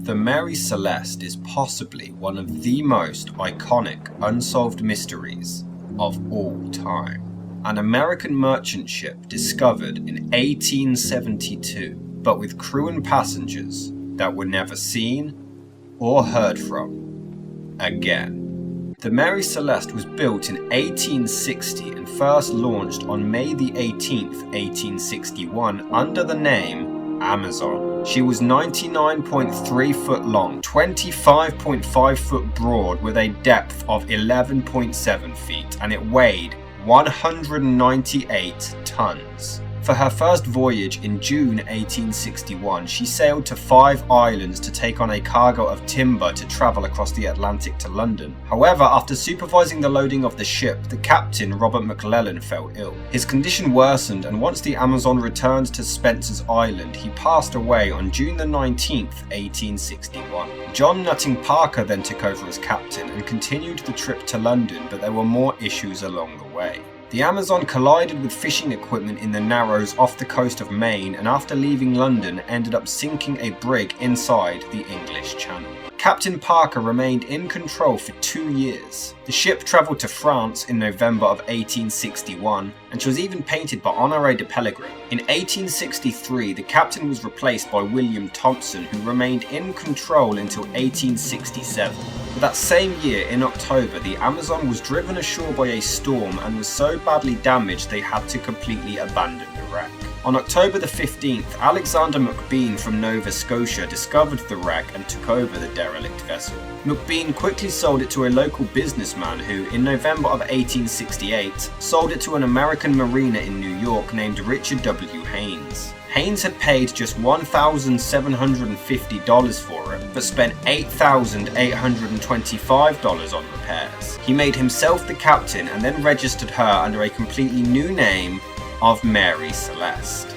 The Mary Celeste is possibly one of the most iconic unsolved mysteries of all time. An American merchant ship discovered in 1872, but with crew and passengers that were never seen or heard from again. The Mary Celeste was built in 1860 and first launched on May the 18th, 1861 under the name Amazon. She was 99.3 foot long, 25.5 foot broad with a depth of 11.7 feet, and it weighed 198 tons. For her first voyage in June 1861, she sailed to 5 islands to take on a cargo of timber to travel across the Atlantic to London. However, after supervising the loading of the ship, the captain, Robert McLellan, fell ill. His condition worsened, and once the Amazon returned to Spencer's Island, he passed away on June the 19th, 1861. John Nutting Parker then took over as captain and continued the trip to London, but there were more issues along the way. The Amazon collided with fishing equipment in the Narrows off the coast of Maine, and after leaving London ended up sinking a brig inside the English Channel. Captain Parker remained in control for 2 years. The ship travelled to France in November of 1861, and she was even painted by Honoré de Pellegrin. In 1863, the captain was replaced by William Thompson, who remained in control until 1867. But that same year, in October, the Amazon was driven ashore by a storm and was so badly damaged they had to completely abandon the wreck. On October the 15th, Alexander McBean from Nova Scotia discovered the wreck and took over the derelict vessel. McBean quickly sold it to a local businessman who, in November of 1868, sold it to an American mariner in New York named Richard W. Haynes. Haynes had paid just $1,750 for it, but spent $8,825 on repairs. He made himself the captain and then registered her under a completely new name of Mary Celeste.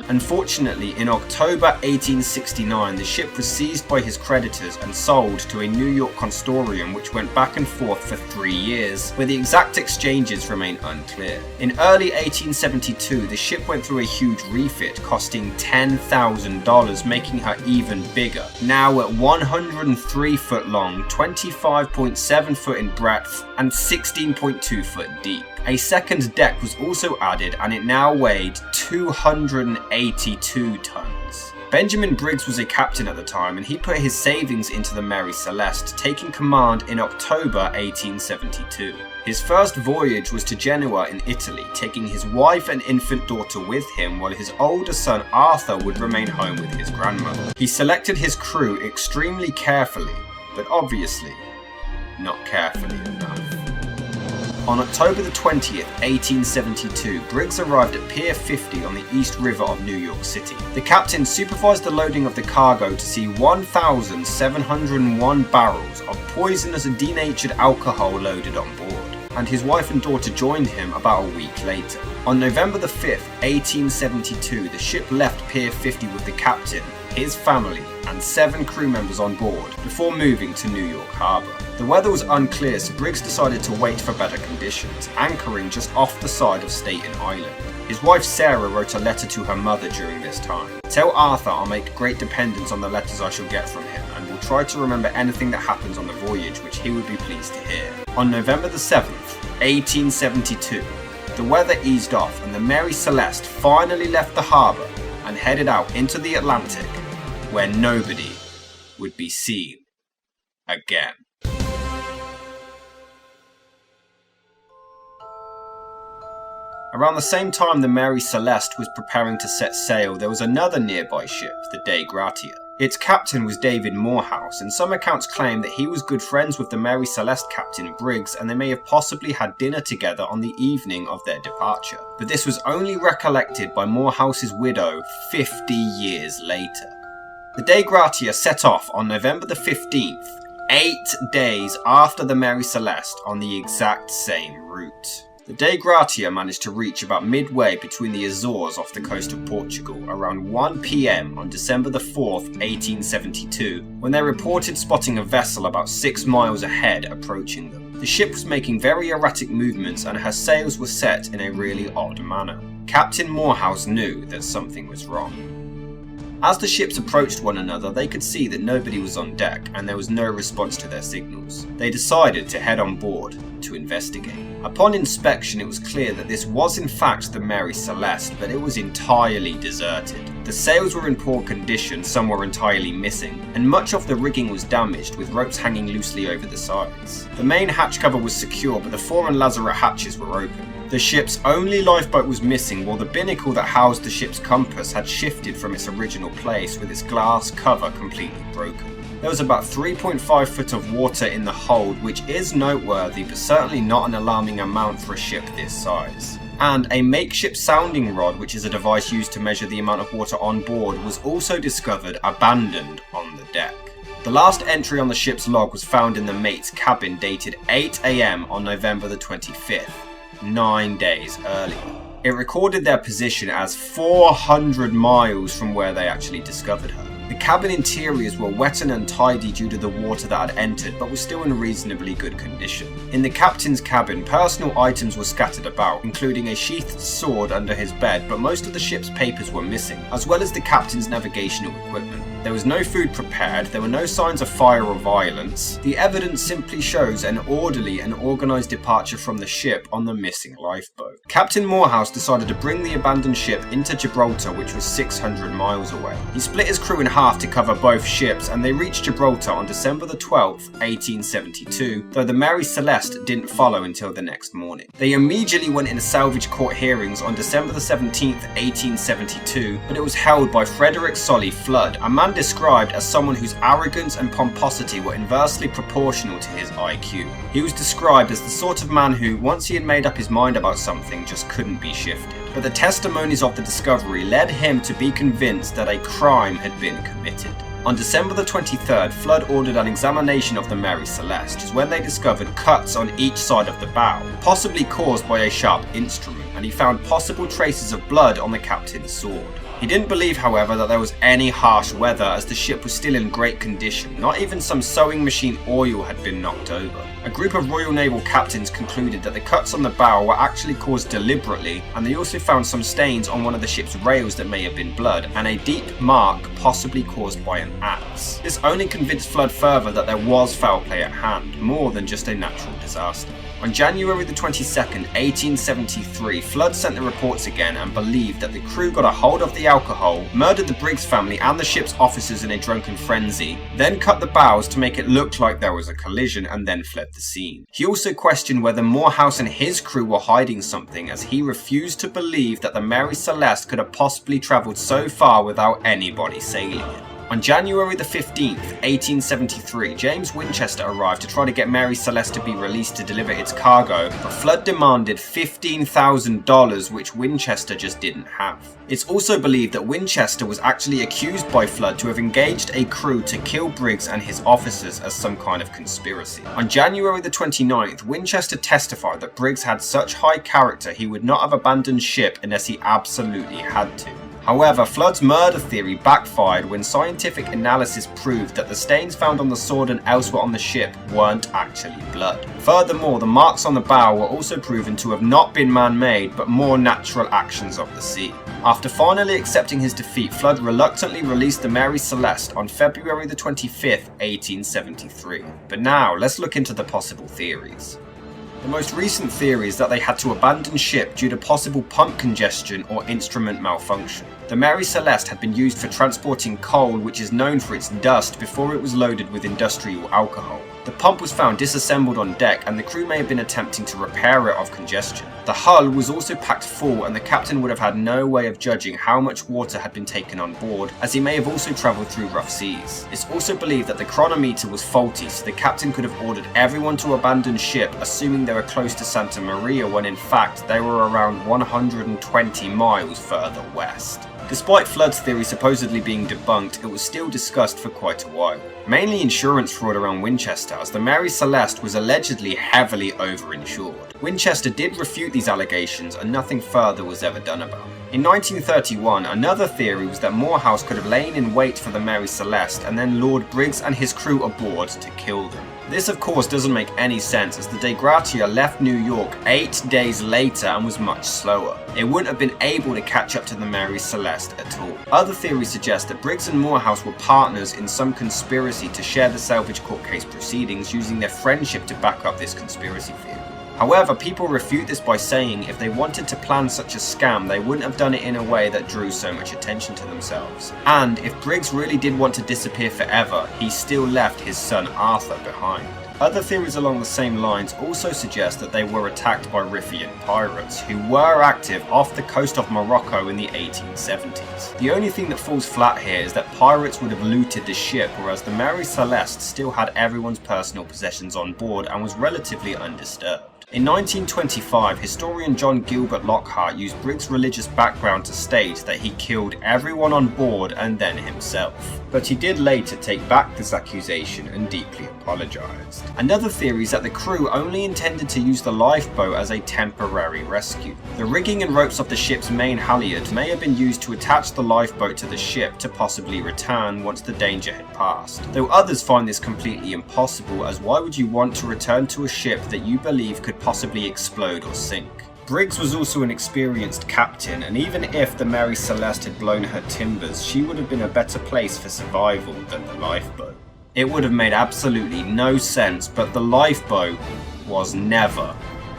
Unfortunately, in October 1869, the ship was seized by his creditors and sold to a New York constorium, which went back and forth for 3 years, where the exact exchanges remain unclear. In early 1872, the ship went through a huge refit, costing $10,000, making her even bigger. Now at 103 foot long, 25.7 foot in breadth, and 16.2 foot deep. A second deck was also added, and it now weighed 282 tons. Benjamin Briggs was a captain at the time, and he put his savings into the Mary Celeste, taking command in October 1872. His first voyage was to Genoa in Italy, taking his wife and infant daughter with him, while his older son Arthur would remain home with his grandmother. He selected his crew extremely carefully, but obviously not carefully enough. On October the 20th, 1872, Briggs arrived at Pier 50 on the East River of New York City. The captain supervised the loading of the cargo to see 1,701 barrels of poisonous denatured alcohol loaded on board, and his wife and daughter joined him about a week later. On November the 5th, 1872, the ship left Pier 50 with the captain, his family, and 7 crew members on board before moving to New York Harbor. The weather was unclear, so Briggs decided to wait for better conditions, anchoring just off the side of Staten Island. His wife Sarah wrote a letter to her mother during this time. "Tell Arthur I'll make great dependence on the letters I shall get from him, and will try to remember anything that happens on the voyage, which he would be pleased to hear." On November the 7th, 1872, the weather eased off and the Mary Celeste finally left the harbour and headed out into the Atlantic, where nobody would be seen again. Around the same time the Mary Celeste was preparing to set sail, there was another nearby ship, the Dei Gratia. Its captain was David Morehouse, and some accounts claim that he was good friends with the Mary Celeste captain Briggs, and they may have possibly had dinner together on the evening of their departure. But this was only recollected by Morehouse's widow 50 years later. The Dei Gratia set off on November the 15th, 8 days after the Mary Celeste, on the exact same route. The Dei Gratia managed to reach about midway between the Azores off the coast of Portugal around 1 PM on December the 4th, 1872, when they reported spotting a vessel about 6 miles ahead approaching them. The ship was making very erratic movements and her sails were set in a really odd manner. Captain Morehouse knew that something was wrong. As the ships approached one another, they could see that nobody was on deck and there was no response to their signals. They decided to head on board to investigate. Upon inspection, it was clear that this was in fact the Mary Celeste, but it was entirely deserted. The sails were in poor condition, some were entirely missing, and much of the rigging was damaged, with ropes hanging loosely over the sides. The main hatch cover was secure, but the fore and lazarette hatches were open. The ship's only lifeboat was missing, while the binnacle that housed the ship's compass had shifted from its original place, with its glass cover completely broken. There was about 3.5 foot of water in the hold, which is noteworthy, but certainly not an alarming amount for a ship this size. And a makeshift sounding rod, which is a device used to measure the amount of water on board, was also discovered abandoned on the deck. The last entry on the ship's log was found in the mate's cabin, dated 8 AM on November the 25th, 9 days earlier. It recorded their position as 400 miles from where they actually discovered her. The cabin interiors were wet and untidy due to the water that had entered, but were still in reasonably good condition. In the captain's cabin, personal items were scattered about, including a sheathed sword under his bed, but most of the ship's papers were missing, as well as the captain's navigational equipment. There was no food prepared, there were no signs of fire or violence. The evidence simply shows an orderly and organised departure from the ship on the missing lifeboat. Captain Morehouse decided to bring the abandoned ship into Gibraltar, which was 600 miles away. He split his crew in half to cover both ships, and they reached Gibraltar on December the 12th, 1872, though the Mary Celeste didn't follow until the next morning. They immediately went into salvage court hearings on December the 17th, 1872, but it was held by Frederick Solly Flood, a man described as someone whose arrogance and pomposity were inversely proportional to his IQ. He was described as the sort of man who, once he had made up his mind about something, just couldn't be shifted. But the testimonies of the discovery led him to be convinced that a crime had been committed. On December the 23rd, Flood ordered an examination of the Mary Celeste, which is when they discovered cuts on each side of the bow, possibly caused by a sharp instrument, and he found possible traces of blood on the captain's sword. He didn't believe, however, that there was any harsh weather, as the ship was still in great condition. Not even some sewing machine oil had been knocked over. A group of Royal Naval captains concluded that the cuts on the bow were actually caused deliberately, and they also found some stains on one of the ship's rails that may have been blood, and a deep mark possibly caused by an axe. This only convinced Flood further that there was foul play at hand, more than just a natural disaster. On January the 22nd, 1873, Flood sent the reports again and believed that the crew got a hold of the alcohol, murdered the Briggs family and the ship's officers in a drunken frenzy, then cut the bows to make it look like there was a collision, and then fled the scene. He also questioned whether Morehouse and his crew were hiding something, as he refused to believe that the Mary Celeste could have possibly travelled so far without anybody sailing it. On January the 15th, 1873, James Winchester arrived to try to get Mary Celeste to be released to deliver its cargo, but Flood demanded $15,000, which Winchester just didn't have. It's also believed that Winchester was actually accused by Flood to have engaged a crew to kill Briggs and his officers as some kind of conspiracy. On January the 29th, Winchester testified that Briggs had such high character he would not have abandoned ship unless he absolutely had to. However, Flood's murder theory backfired when scientific analysis proved that the stains found on the sword and elsewhere on the ship weren't actually blood. Furthermore, the marks on the bow were also proven to have not been man-made, but more natural actions of the sea. After finally accepting his defeat, Flood reluctantly released the Mary Celeste on February the 25th, 1873. But now, let's look into the possible theories. The most recent theory is that they had to abandon ship due to possible pump congestion or instrument malfunction. The Mary Celeste had been used for transporting coal, which is known for its dust, before it was loaded with industrial alcohol. The pump was found disassembled on deck, and the crew may have been attempting to repair it of congestion. The hull was also packed full, and the captain would have had no way of judging how much water had been taken on board, as he may have also travelled through rough seas. It's also believed that the chronometer was faulty, so the captain could have ordered everyone to abandon ship, assuming they were close to Santa Maria, when in fact they were around 120 miles further west. Despite Flood's theory supposedly being debunked, it was still discussed for quite a while. Mainly insurance fraud around Winchester, as the Mary Celeste was allegedly heavily overinsured. Winchester did refute these allegations, and nothing further was ever done about it. In 1931, another theory was that Morehouse could have lain in wait for the Mary Celeste and then lured Briggs and his crew aboard to kill them. This of course doesn't make any sense, as the Dei Gratia left New York 8 days later and was much slower. It wouldn't have been able to catch up to the Mary Celeste at all. Other theories suggest that Briggs and Morehouse were partners in some conspiracy to share the salvage court case proceedings, using their friendship to back up this conspiracy theory. However, people refute this by saying if they wanted to plan such a scam, they wouldn't have done it in a way that drew so much attention to themselves. And if Briggs really did want to disappear forever, he still left his son Arthur behind. Other theories along the same lines also suggest that they were attacked by Riffian pirates, who were active off the coast of Morocco in the 1870s. The only thing that falls flat here is that pirates would have looted the ship, whereas the Mary Celeste still had everyone's personal possessions on board and was relatively undisturbed. In 1925, historian John Gilbert Lockhart used Briggs' religious background to state that he killed everyone on board and then himself. But he did later take back this accusation and deeply apologised. Another theory is that the crew only intended to use the lifeboat as a temporary rescue. The rigging and ropes of the ship's main halyard may have been used to attach the lifeboat to the ship to possibly return once the danger had passed. Though others find this completely impossible, as why would you want to return to a ship that you believe could possibly explode or sink? Briggs was also an experienced captain, and even if the Mary Celeste had blown her timbers, she would have been a better place for survival than the lifeboat. It would have made absolutely no sense, but the lifeboat was never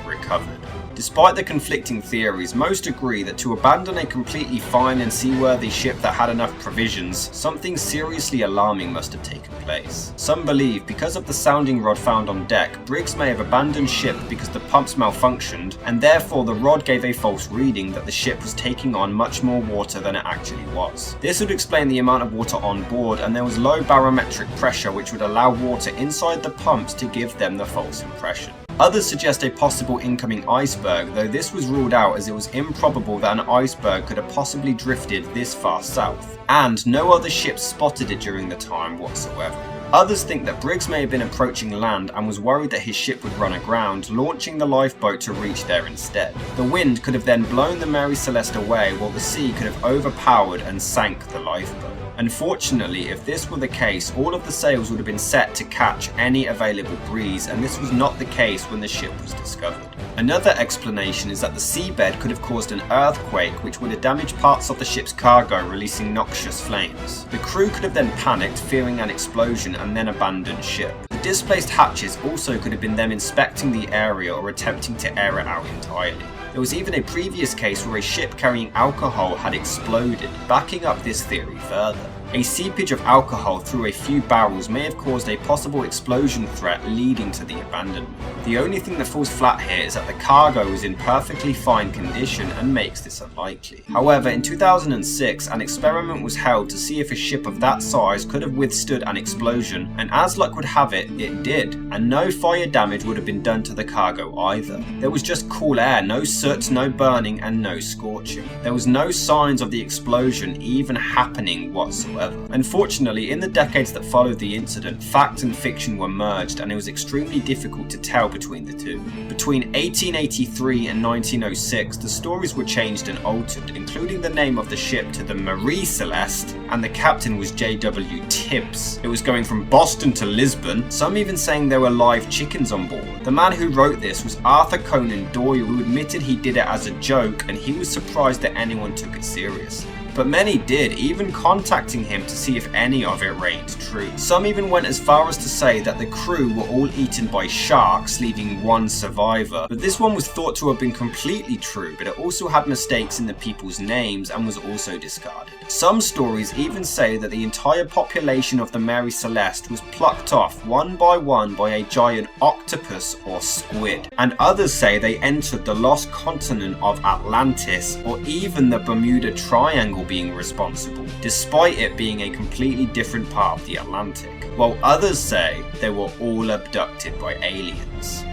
recovered. Despite the conflicting theories, most agree that to abandon a completely fine and seaworthy ship that had enough provisions, something seriously alarming must have taken place. Some believe because of the sounding rod found on deck, Briggs may have abandoned ship because the pumps malfunctioned, and therefore the rod gave a false reading that the ship was taking on much more water than it actually was. This would explain the amount of water on board, and there was low barometric pressure which would allow water inside the pumps to give them the false impression. Others suggest a possible incoming iceberg, though this was ruled out as it was improbable that an iceberg could have possibly drifted this far south, and no other ships spotted it during the time whatsoever. Others think that Briggs may have been approaching land and was worried that his ship would run aground, launching the lifeboat to reach there instead. The wind could have then blown the Mary Celeste away, while the sea could have overpowered and sank the lifeboat. Unfortunately, if this were the case, all of the sails would have been set to catch any available breeze, and this was not the case when the ship was discovered. Another explanation is that the seabed could have caused an earthquake which would have damaged parts of the ship's cargo, releasing noxious flames. The crew could have then panicked, fearing an explosion, and then abandoned ship. The displaced hatches also could have been them inspecting the area or attempting to air it out entirely. There was even a previous case where a ship carrying alcohol had exploded, backing up this theory further. A seepage of alcohol through a few barrels may have caused a possible explosion threat leading to the abandonment. The only thing that falls flat here is that the cargo is in perfectly fine condition and makes this unlikely. However, in 2006, an experiment was held to see if a ship of that size could have withstood an explosion, and as luck would have it, it did, and no fire damage would have been done to the cargo either. There was just cool air, no soot, no burning, and no scorching. There was no signs of the explosion even happening whatsoever. Unfortunately, in the decades that followed the incident, fact and fiction were merged, and it was extremely difficult to tell between the two. Between 1883 and 1906, the stories were changed and altered, including the name of the ship to the Mary Celeste, and the captain was J.W. Tibbs. It was going from Boston to Lisbon, some even saying there were live chickens on board. The man who wrote this was Arthur Conan Doyle, who admitted he did it as a joke, and he was surprised that anyone took it seriously. But many did, even contacting him to see if any of it reigned true. Some even went as far as to say that the crew were all eaten by sharks, leaving one survivor. But this one was thought to have been completely true, but it also had mistakes in the people's names and was also discarded. Some stories even say that the entire population of the Mary Celeste was plucked off one by a giant octopus or squid. And others say they entered the lost continent of Atlantis, or even the Bermuda Triangle being responsible, despite it being a completely different part of the Atlantic, while others say they were all abducted by aliens.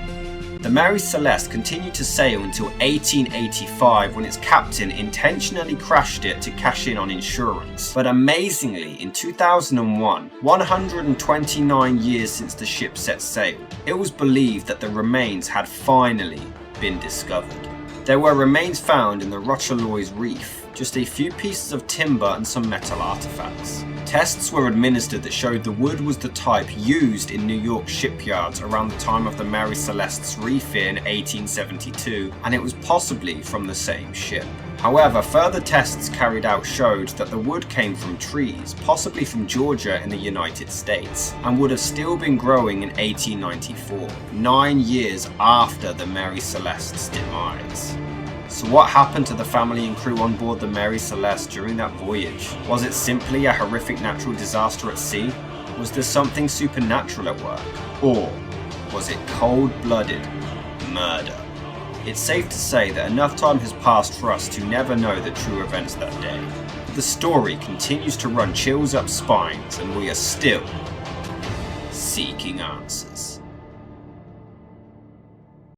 The Mary Celeste continued to sail until 1885, when its captain intentionally crashed it to cash in on insurance. But amazingly, in 2001, 129 years since the ship set sail, it was believed that the remains had finally been discovered. There were remains found in the Rochalois Reef, just a few pieces of timber and some metal artifacts. Tests were administered that showed the wood was the type used in New York shipyards around the time of the Mary Celeste's refit in 1872, and it was possibly from the same ship. However, further tests carried out showed that the wood came from trees, possibly from Georgia in the United States, and would have still been growing in 1894, 9 years after the Mary Celeste's demise. So what happened to the family and crew on board the Mary Celeste during that voyage? Was it simply a horrific natural disaster at sea? Was there something supernatural at work? Or was it cold-blooded murder? It's safe to say that enough time has passed for us to never know the true events that day. The story continues to run chills up spines, and we are still seeking answers.